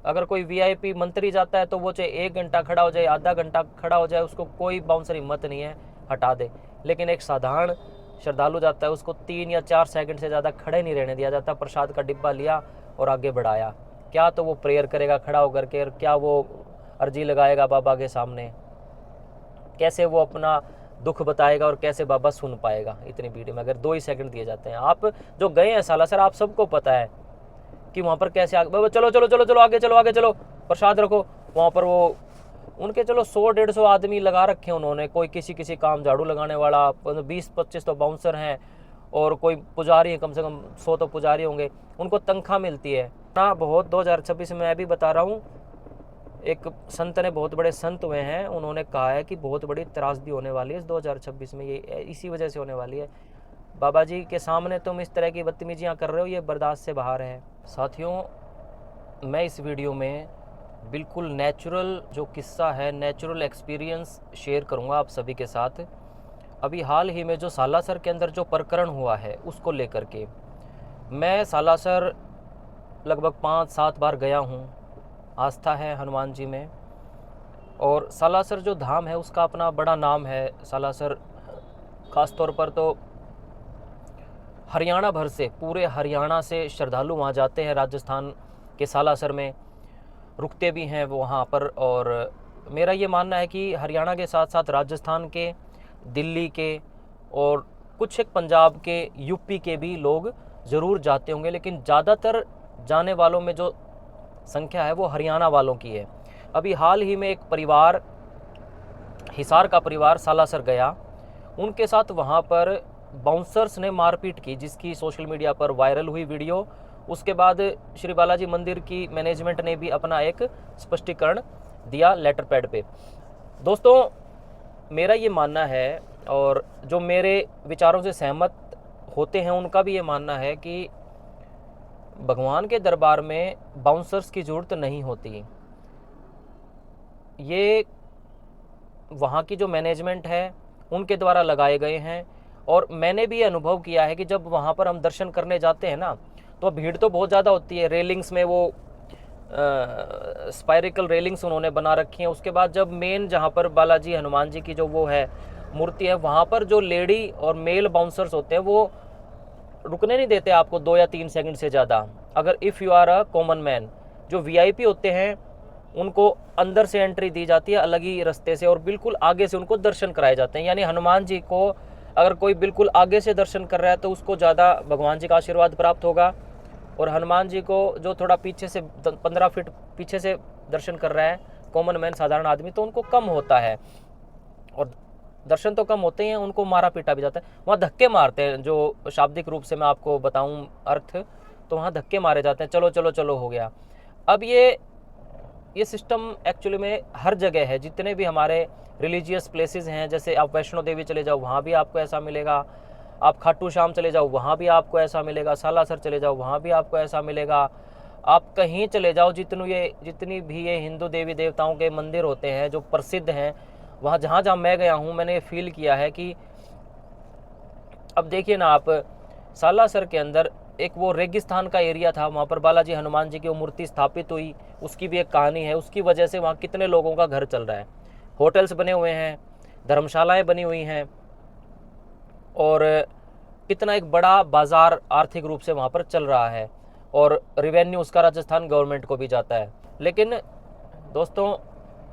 अगर कोई वीआईपी मंत्री जाता है तो वो चाहे 1 घंटा खड़ा हो जाए, आधा घंटा खड़ा हो जाए, उसको कोई बाउंसर हिम्मत नहीं है हटा दे। लेकिन एक साधारण श्रद्धालु जाता है, उसको 3 या 4 सेकंड से ज़्यादा खड़े नहीं रहने दिया जाता। प्रसाद का डिब्बा लिया और आगे बढ़ाया। क्या तो वो प्रेयर करेगा खड़ा होकर के, और क्या वो अर्जी लगाएगा बाबा के सामने, कैसे वो अपना दुख बताएगा और कैसे बाबा सुन पाएगा इतनी भीड़ में, अगर 2 ही सेकंड दिए जाते हैं। आप जो गए हैं सालासर, आप सबको पता है कि वहाँ पर कैसे आगे, बाबा चलो चलो चलो चलो आगे चलो आगे चलो, प्रसाद रखो। वहाँ पर वो उनके चलो 100-150 आदमी लगा रखे हैं उन्होंने, कोई किसी किसी काम झाड़ू लगाने वाला, 20-25 तो बाउंसर हैं, और कोई पुजारी है, कम से कम 100 तो पुजारी होंगे, उनको तनख्वाह मिलती है ना बहुत। 2026 में मैं भी बता रहा हूँ, एक संत ने, बहुत बड़े संत हुए हैं, उन्होंने कहा है कि बहुत बड़ी त्रासदी होने वाली है इस 2026 में, ये इसी वजह से होने वाली है। बाबा जी के सामने तुम इस तरह की बदतमीजियाँ कर रहे हो, ये बर्दाश्त से बाहर है। साथियों, मैं इस वीडियो में बिल्कुल नेचुरल जो किस्सा है, नेचुरल एक्सपीरियंस शेयर करूंगा आप सभी के साथ। अभी हाल ही में जो सालासर के अंदर जो प्रकरण हुआ है उसको लेकर के, मैं सालासर लगभग 5-7 बार गया हूं, आस्था है हनुमान जी में। और सालासर जो धाम है उसका अपना बड़ा नाम है। सालासर ख़ास तौर पर तो हरियाणा भर से, पूरे हरियाणा से श्रद्धालु वहाँ जाते हैं, राजस्थान के सालासर में रुकते भी हैं वहाँ पर। और मेरा ये मानना है कि हरियाणा के साथ साथ राजस्थान के, दिल्ली के और कुछ एक पंजाब के, यूपी के भी लोग ज़रूर जाते होंगे, लेकिन ज़्यादातर जाने वालों में जो संख्या है वो हरियाणा वालों की है। अभी हाल ही में एक परिवार, हिसार का परिवार सालासर गया, उनके साथ वहाँ पर बाउंसर्स ने मारपीट की, जिसकी सोशल मीडिया पर वायरल हुई वीडियो। उसके बाद श्री बालाजी मंदिर की मैनेजमेंट ने भी अपना एक स्पष्टीकरण दिया लेटर पैड पे। दोस्तों, मेरा ये मानना है, और जो मेरे विचारों से सहमत होते हैं उनका भी ये मानना है, कि भगवान के दरबार में बाउंसर्स की ज़रूरत नहीं होती। ये वहाँ की जो मैनेजमेंट है उनके द्वारा लगाए गए हैं। और मैंने भी अनुभव किया है कि जब वहाँ पर हम दर्शन करने जाते हैं ना, तो भीड़ तो बहुत ज़्यादा होती है। रेलिंग्स में वो स्पायरिकल रेलिंग्स उन्होंने बना रखी हैं। उसके बाद जब मेन जहाँ पर बालाजी हनुमान जी की जो वो है मूर्ति है, वहाँ पर जो लेडी और मेल बाउंसर्स होते हैं वो रुकने नहीं देते आपको 2 या 3 सेकंड से ज़्यादा। अगर if you are a common man, जो वीआईपी होते हैं उनको अंदर से एंट्री दी जाती है अलग ही रास्ते से, और बिल्कुल आगे से उनको दर्शन कराए जाते हैं। यानी हनुमान जी को अगर कोई बिल्कुल आगे से दर्शन कर रहा है तो उसको ज़्यादा भगवान जी का आशीर्वाद प्राप्त होगा, और हनुमान जी को जो थोड़ा पीछे से 15 फीट पीछे से दर्शन कर रहा है कॉमन मैन, साधारण आदमी, तो उनको कम होता है। और दर्शन तो कम होते हैं, उनको मारा पीटा भी जाता है। वहाँ धक्के मारते हैं, जो शाब्दिक रूप से मैं आपको बताऊं अर्थ, तो वहाँ धक्के मारे जाते हैं, चलो चलो चलो हो गया। अब ये सिस्टम एक्चुअली में हर जगह है, जितने भी हमारे रिलीजियस प्लेसेस हैं। जैसे आप वैष्णो देवी चले जाओ, वहाँ भी आपको ऐसा मिलेगा। आप खाटू श्याम चले जाओ, वहाँ भी आपको ऐसा मिलेगा। सालासर चले जाओ, वहाँ भी आपको ऐसा मिलेगा। आप कहीं चले जाओ, जितनी भी ये हिंदू देवी देवताओं के मंदिर होते हैं जो प्रसिद्ध हैं, वहाँ जहाँ जहाँ मैं गया हूँ मैंने फील किया है कि अब देखिए ना आप, सालासर के अंदर एक वो रेगिस्तान का एरिया था, वहाँ पर बालाजी हनुमान जी की वो मूर्ति स्थापित हुई, उसकी भी एक कहानी है। उसकी वजह से वहाँ कितने लोगों का घर चल रहा है, होटल्स बने हुए हैं, धर्मशालाएं बनी हुई हैं, और कितना एक बड़ा बाज़ार आर्थिक रूप से वहाँ पर चल रहा है, और रिवेन्यू उसका राजस्थान गवर्नमेंट को भी जाता है। लेकिन दोस्तों,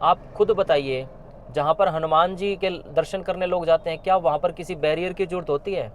आप खुद बताइए, जहाँ पर हनुमान जी के दर्शन करने लोग जाते हैं, क्या वहाँ पर किसी बैरियर की ज़रूरत होती है?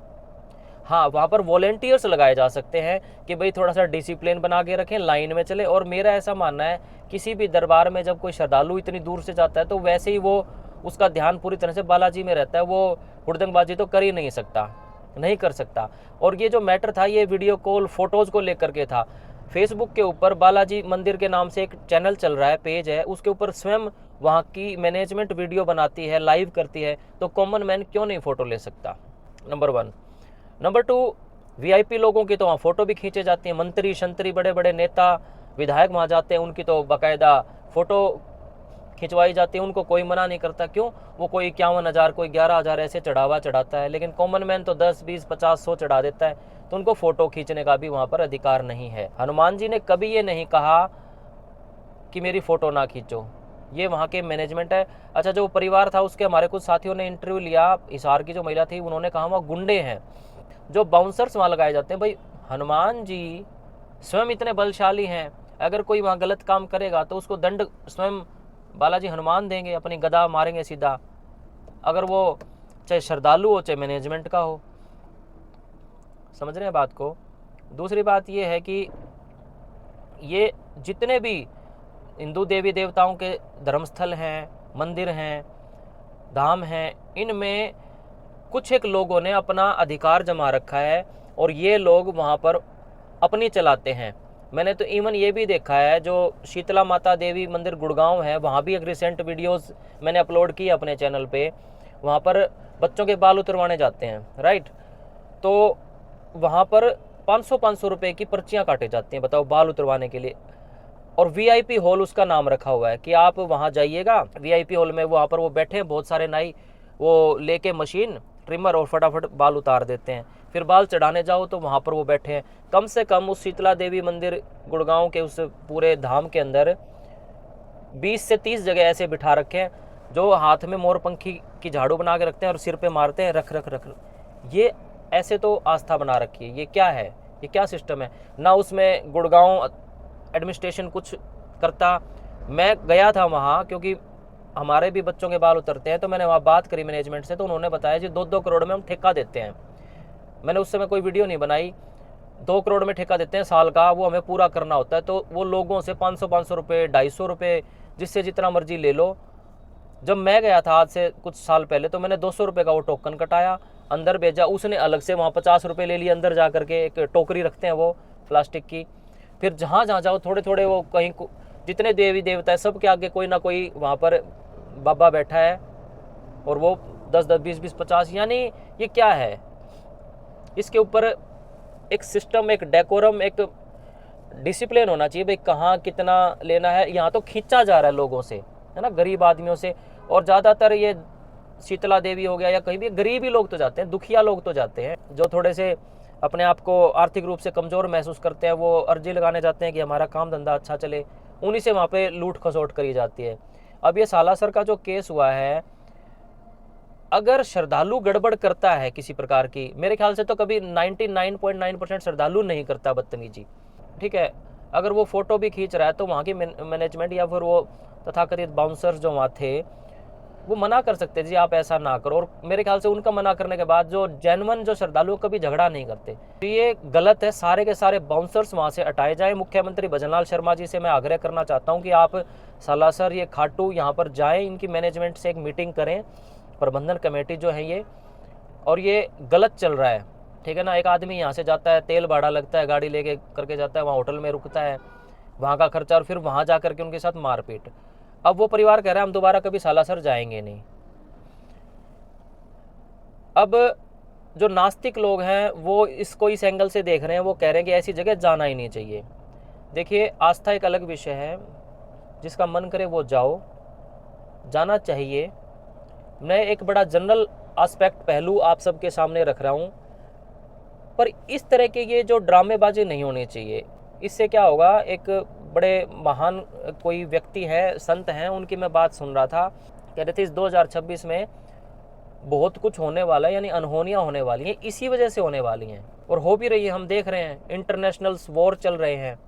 हाँ, वहाँ पर वॉलेंटियर्स लगाए जा सकते हैं कि भाई थोड़ा सा डिसिप्लिन बना के रखें, लाइन में चले। और मेरा ऐसा मानना है, किसी भी दरबार में जब कोई श्रद्धालु इतनी दूर से जाता है तो वैसे ही वो, उसका ध्यान पूरी तरह से बालाजी में रहता है, वो हुड़दंगबाजी तो कर ही नहीं सकता, नहीं कर सकता। और ये जो मैटर था, ये वीडियो कॉल फोटोज़ को लेकर के था। फेसबुक के ऊपर बालाजी मंदिर के नाम से एक चैनल चल रहा है, पेज है, उसके ऊपर स्वयं वहाँ की मैनेजमेंट वीडियो बनाती है, लाइव करती है, तो कॉमन मैन क्यों नहीं फ़ोटो ले सकता? नंबर 1। नंबर 2, वीआईपी लोगों की तो वहाँ फ़ोटो भी खींचे जाती हैं। मंत्री शंत्री, बड़े बड़े नेता विधायक वहाँ जाते हैं, उनकी तो बाकायदा फ़ोटो खिंचवाई जाती है, उनको कोई मना नहीं करता। क्यों? वो कोई 51,000, कोई 11,000 ऐसे चढ़ावा चढ़ाता है, लेकिन कॉमन मैन तो 10, 20, 50, 100 चढ़ा देता है, तो उनको फ़ोटो खींचने का भी वहाँ पर अधिकार नहीं है। हनुमान जी ने कभी ये नहीं कहा कि मेरी फ़ोटो ना खींचो। ये वहाँ के मैनेजमेंट है। अच्छा, जो परिवार था उसके हमारे कुछ साथियों ने इंटरव्यू लिया, हिसार की जो महिला थी, उन्होंने कहा वहाँ गुंडे हैं, जो बाउंसर्स वहाँ लगाए जाते हैं। भाई हनुमान जी स्वयं इतने बलशाली हैं, अगर कोई वहाँ गलत काम करेगा तो उसको दंड स्वयं बालाजी हनुमान देंगे, अपनी गदा मारेंगे सीधा, अगर वो चाहे श्रद्धालु हो चाहे मैनेजमेंट का हो। समझ रहे हैं बात को। दूसरी बात ये है कि ये जितने भी हिंदू देवी देवताओं के धर्मस्थल हैं, मंदिर हैं, धाम हैं, इनमें कुछ एक लोगों ने अपना अधिकार जमा रखा है और ये लोग वहाँ पर अपनी चलाते हैं। मैंने तो इवन ये भी देखा है, जो शीतला माता देवी मंदिर गुड़गांव है, वहाँ भी एक रिसेंट वीडियोस मैंने अपलोड की अपने चैनल पे। वहाँ पर बच्चों के बाल उतरवाने जाते हैं, राइट, तो वहाँ पर 500 रुपये की पर्चियाँ काटे जाती हैं, बताओ, बाल उतरवाने के लिए। और वीआईपी हॉल उसका नाम रखा हुआ है कि आप वहाँ जाइएगा, वीआईपी हॉल में वहाँ पर वो बैठे हैं बहुत सारे नाई, वो लेके मशीन ट्रिमर और फटाफट बाल उतार देते हैं। फिर बाल चढ़ाने जाओ तो वहाँ पर वो बैठे हैं। कम से कम उस शीतला देवी मंदिर गुड़गांव के उस पूरे धाम के अंदर 20 से 30 जगह ऐसे बिठा रखे हैं, जो हाथ में मोरपंखी की झाड़ू बना के रखते हैं और सिर पे मारते हैं, रख रख रख। ये ऐसे तो आस्था बना रखी है, ये क्या है, ये क्या सिस्टम है? ना उसमें गुड़गांव एडमिनिस्ट्रेशन कुछ करता। मैं गया था वहाँ क्योंकि हमारे भी बच्चों के बाल उतरते हैं, तो मैंने वहाँ बात करी मैनेजमेंट से, तो उन्होंने बताया जी 2-2 करोड़ में हम ठेका देते हैं। मैंने उस समय कोई वीडियो नहीं बनाई। 2 करोड़ में ठेका देते हैं साल का, वो हमें पूरा करना होता है। तो वो लोगों से 500 रुपये, 250 रुपये, जिससे जितना मर्जी ले लो। जब मैं गया था आज से कुछ साल पहले, तो मैंने 200 रुपये का वो टोकन कटाया, अंदर भेजा, उसने अलग से वहाँ 50 रुपये ले लिए अंदर जा करके। एक टोकरी रखते हैं वो प्लास्टिक की। फिर जहाँ जहाँ जाओ थोड़े थोड़े वो कहीं जितने देवी देवता है सब के आगे कोई ना कोई वहाँ पर बाबा बैठा है, और वो 10-10, 20-20, 50, यानी ये क्या है? इसके ऊपर एक सिस्टम, एक डेकोरम, एक डिसिप्लिन होना चाहिए भाई, कहाँ कितना लेना है। यहाँ तो खींचा जा रहा है लोगों से, है ना, गरीब आदमियों से। और ज़्यादातर ये शीतला देवी हो गया या कहीं भी गरीब ही लोग तो जाते हैं, दुखिया लोग तो जाते हैं, जो थोड़े से अपने आप को आर्थिक रूप से कमज़ोर महसूस करते हैं, वो अर्जी लगाने जाते हैं कि हमारा काम धंधा अच्छा चले, उन्हीं से वहाँ पे लूट खसोट करी जाती है। अब ये सालासर का जो केस हुआ है, अगर श्रद्धालु गड़बड़ करता है किसी प्रकार की, मेरे ख्याल से तो कभी 99.9% श्रद्धालु नहीं करता बदतमीजी, ठीक है। अगर वो फ़ोटो भी खींच रहा है तो वहाँ की मैनेजमेंट या फिर वो तथाकथित बाउंसर्स जो वहाँ थे, वो मना कर सकते जी आप ऐसा ना करो। और मेरे ख्याल से उनका मना करने के बाद जो जेन्युइन जो श्रद्धालु कभी झगड़ा नहीं करते। तो ये गलत है, सारे के सारे बाउंसर्स वहाँ से हटाए जाए। मुख्यमंत्री भजनलाल शर्मा जी से मैं आग्रह करना चाहता हूँ कि आप सालासर, ये खाटू, यहाँ पर जाएँ, इनकी मैनेजमेंट से एक मीटिंग करें, प्रबंधन कमेटी जो है ये, और ये गलत चल रहा है, ठीक है ना। एक आदमी यहाँ से जाता है, तेल भाड़ा लगता है, गाड़ी लेके करके जाता है, वहाँ होटल में रुकता है, वहाँ का खर्चा, और फिर वहाँ जा करके उनके साथ मारपीट। अब वो परिवार कह रहा है हम दोबारा कभी सालासर जाएंगे नहीं। अब जो नास्तिक लोग हैं वो इसको इस एंगल से देख रहे हैं, वो कह रहे हैं कि ऐसी जगह जाना ही नहीं चाहिए। देखिए, आस्था एक अलग विषय है, जिसका मन करे वो जाओ, जाना चाहिए। मैं एक बड़ा जनरल एस्पेक्ट पहलू आप सबके सामने रख रहा हूँ, पर इस तरह के ये जो ड्रामेबाजी नहीं होनी चाहिए। इससे क्या होगा, एक बड़े महान कोई व्यक्ति है, संत हैं, उनकी मैं बात सुन रहा था, कह रहे थे इस 2026 में बहुत कुछ होने वाला है, यानी अनहोनियाँ होने वाली हैं, इसी वजह से होने वाली हैं, और हो भी रही है। हम देख रहे हैं इंटरनेशनल वॉर चल रहे हैं।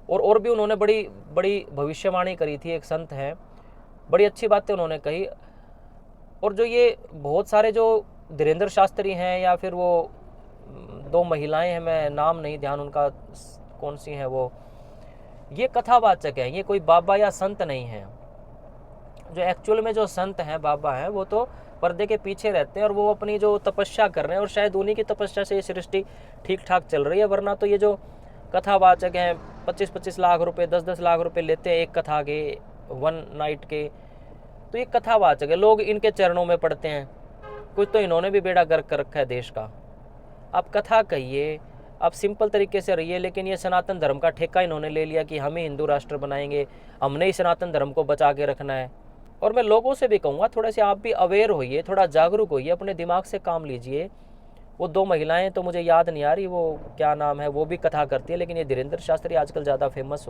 और भी उन्होंने बड़ी बड़ी भविष्यवाणी करी थी, एक संत हैं, बड़ी अच्छी बातें उन्होंने कही। और जो ये बहुत सारे जो धीरेन्द्र शास्त्री हैं, या फिर वो 2 महिलाएं हैं, मैं नाम नहीं ध्यान उनका कौन सी हैं, वो ये कथावाचक हैं, ये कोई बाबा या संत नहीं हैं। जो एक्चुअल में जो संत हैं, बाबा हैं, वो तो पर्दे के पीछे रहते हैं, और वो अपनी जो तपस्या कर रहे हैं, और शायद उन्हीं की तपस्या से ये सृष्टि ठीक ठाक चल रही है। वरना तो ये जो कथावाचक हैं, 25-25 लाख रुपए, 10-10 लाख रुपए लेते हैं एक कथा के, 1 नाइट के, तो ये कथावाचक है। लोग इनके चरणों में पड़ते हैं। कुछ तो इन्होंने भी बेड़ा गर्क कर रखा है देश का। आप कथा कहिए, आप सिंपल तरीके से रहिए, लेकिन ये सनातन धर्म का ठेका इन्होंने ले लिया कि हम ही हिंदू राष्ट्र बनाएंगे, हमने ही सनातन धर्म को बचा के रखना है। और मैं लोगों से भी कहूँगा, थोड़े से आप भी अवेयर होइए, थोड़ा जागरूक होइए, अपने दिमाग से काम लीजिए। वो 2 महिलाएं तो मुझे याद नहीं आ रही वो क्या नाम है, वो भी कथा करती है, लेकिन ये धीरेन्द्र शास्त्री आजकल ज़्यादा फेमस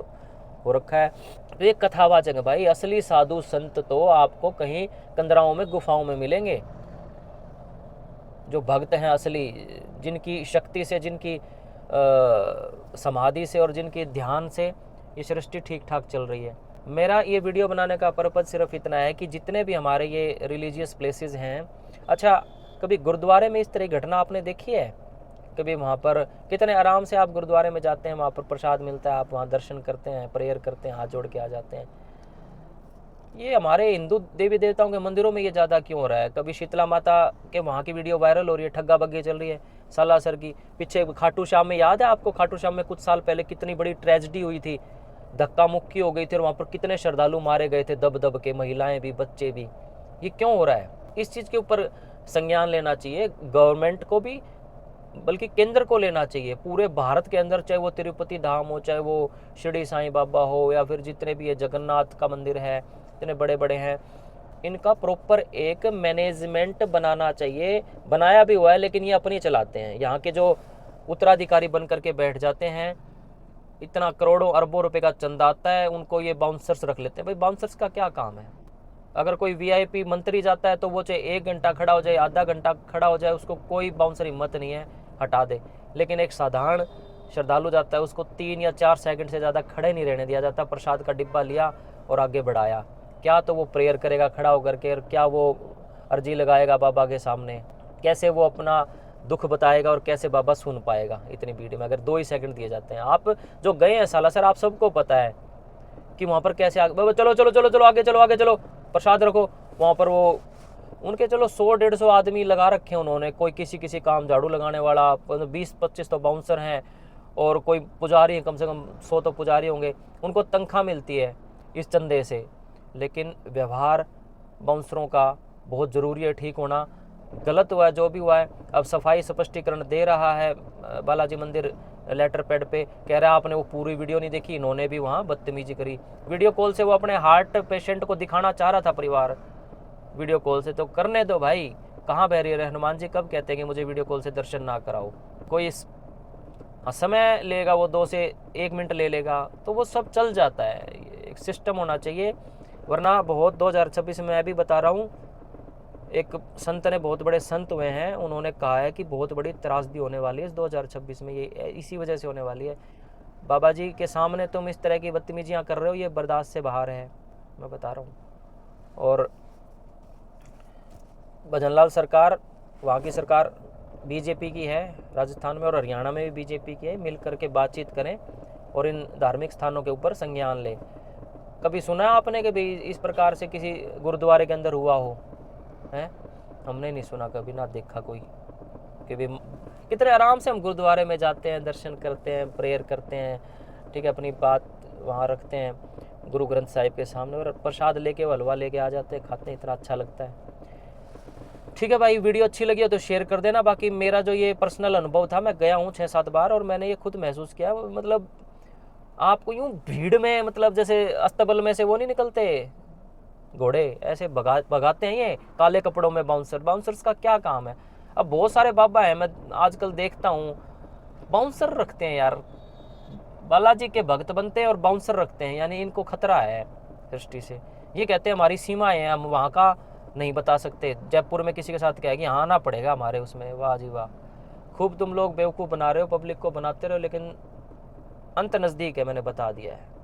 हो रखा है। तो ये कथावाचक है भाई, असली साधु संत तो आपको कहीं कंदराओं में, गुफाओं में मिलेंगे। जो भक्त हैं असली, जिनकी शक्ति से, जिनकी समाधि से और जिनकी ध्यान से ये सृष्टि ठीक ठाक चल रही है। मेरा ये वीडियो बनाने का पर्पज़ सिर्फ इतना है कि जितने भी हमारे ये रिलीजियस प्लेसेस हैं, अच्छा कभी गुरुद्वारे में इस तरह की घटना आपने देखी है? कभी वहाँ पर कितने आराम से आप गुरुद्वारे में जाते हैं, वहाँ पर प्रसाद मिलता है, आप वहाँ दर्शन करते हैं, प्रेयर करते हैं, हाथ जोड़ के आ जाते हैं। ये हमारे हिंदू देवी देवताओं के मंदिरों में ये ज़्यादा क्यों हो रहा है? कभी शीतला माता के वहाँ की वीडियो वायरल हो रही है, ठग्गा बग्गी चल रही है सालासर की। पीछे खाटू श्याम में, याद है आपको खाटू श्याम में कुछ साल पहले कितनी बड़ी ट्रेजेडी हुई थी, धक्का मुक्की हो गई थी और वहाँ पर कितने श्रद्धालु मारे गए थे, दब दब के, महिलाएं भी, बच्चे भी। ये क्यों हो रहा है? इस चीज़ के ऊपर संज्ञान लेना चाहिए गवर्नमेंट को भी, बल्कि केंद्र को लेना चाहिए। पूरे भारत के अंदर, चाहे वो तिरुपति धाम हो, चाहे वो शिरडी साईं बाबा हो, या फिर जितने भी ये जगन्नाथ का मंदिर है, इतने बड़े बड़े हैं, इनका प्रॉपर एक मैनेजमेंट बनाना चाहिए। बनाया भी हुआ है, लेकिन ये अपनी चलाते हैं। यहाँ के जो उत्तराधिकारी बन करके बैठ जाते हैं, इतना करोड़ों अरबों रुपए का चंदा आता है, उनको ये बाउंसर्स रख लेते हैं। भाई बाउंसर्स का क्या काम है? अगर कोई वीआईपी मंत्री जाता है तो वो चाहे 1 घंटा खड़ा हो जाए, आधा घंटा खड़ा हो जाए, उसको कोई बाउंसर हिम्मत नहीं है हटा दे। लेकिन एक साधारण श्रद्धालु जाता है, उसको 3 या 4 सेकंड से ज़्यादा खड़े नहीं रहने दिया जाता। प्रसाद का डिब्बा लिया और आगे बढ़ाया। क्या तो वो प्रेयर करेगा खड़ा होकर के, और क्या वो अर्जी लगाएगा बाबा के सामने, कैसे वो अपना दुख बताएगा और कैसे बाबा सुन पाएगा इतनी भीड़ में, अगर 2 ही सेकंड दिए जाते हैं। आप जो गए हैं सालासर, आप सबको पता है कि वहाँ पर कैसे आगे, चलो चलो चलो चलो आगे चलो, आगे चलो, प्रसाद रखो। वहाँ पर वो उनके चलो 100-150 आदमी लगा रखे हैं उन्होंने, कोई किसी काम झाड़ू लगाने वाला, 20-25 तो बाउंसर हैं, और कोई पुजारी है, कम से कम 100 तो पुजारी होंगे। उनको तनख्वाह मिलती है इस चंदे से। लेकिन व्यवहार बाउंसरों का बहुत ज़रूरी है ठीक होना। गलत हुआ है जो भी हुआ है। अब सफाई स्पष्टीकरण दे रहा है बालाजी मंदिर लेटर पैड पे, कह रहा है आपने वो पूरी वीडियो नहीं देखी। इन्होंने भी वहाँ बदतमीजी करी वीडियो कॉल से। वो अपने हार्ट पेशेंट को दिखाना चाह रहा था परिवार वीडियो कॉल से, तो करने दो भाई। कहाँ बैरियर है? हनुमान जी कब कहते हैं कि मुझे वीडियो कॉल से दर्शन ना कराओ? कोई समय लेगा, वो 2 से 1 मिनट ले लेगा, तो वो सब चल जाता है। एक सिस्टम होना चाहिए, वरना बहुत 2026 में मैं भी बता रहा हूँ, एक संत ने, बहुत बड़े संत हुए हैं, उन्होंने कहा है कि बहुत बड़ी त्रासदी होने वाली है इस 2026 में। ये इसी वजह से होने वाली है। बाबा जी के सामने तुम इस तरह की बदतमीजियाँ कर रहे हो, ये बर्दाश्त से बाहर है, मैं बता रहा हूँ। और भजनलाल सरकार, वहाँ की सरकार बीजेपी की है राजस्थान में, और हरियाणा में भी बीजेपी की है। मिल करके बातचीत करें और इन धार्मिक स्थानों के ऊपर संज्ञान लें। कभी सुना आपने कि भाई इस प्रकार से किसी गुरुद्वारे के अंदर हुआ हो? हैं? हमने नहीं सुना कभी, ना देखा कोई कि भी। कितने आराम से हम गुरुद्वारे में जाते हैं, दर्शन करते हैं, प्रेयर करते हैं, ठीक है, अपनी बात वहाँ रखते हैं गुरु ग्रंथ साहिब के सामने, और प्रसाद लेके, हलवा लेके आ जाते हैं, खाते हैं, इतना अच्छा लगता है। ठीक है भाई, वीडियो अच्छी लगी हो तो शेयर कर देना। बाकी मेरा जो ये पर्सनल अनुभव था, मैं गया हूँ 6-7 बार, और मैंने ये खुद महसूस किया। मतलब आपको यूँ भीड़ में, मतलब जैसे अस्तबल में से वो नहीं निकलते घोड़े, ऐसे भगाते हैं ये काले कपड़ों में बाउंसर्स का क्या काम है? अब बहुत सारे बाबा हैं, मैं आजकल देखता हूँ बाउंसर रखते हैं यार, बालाजी के भक्त बनते हैं और बाउंसर रखते हैं, यानी इनको खतरा है दृष्टि से। ये कहते हैं हमारी सीमाएं हैं, हम वहाँ का नहीं बता सकते। जयपुर में किसी के साथ कहेगी हाँ आना पड़ेगा हमारे उसमें, वाह जी वाह। खूब तुम लोग बेवकूफ़ बना रहे हो, पब्लिक को बनाते रहो, लेकिन अंत नज़दीक है, मैंने बता दिया है।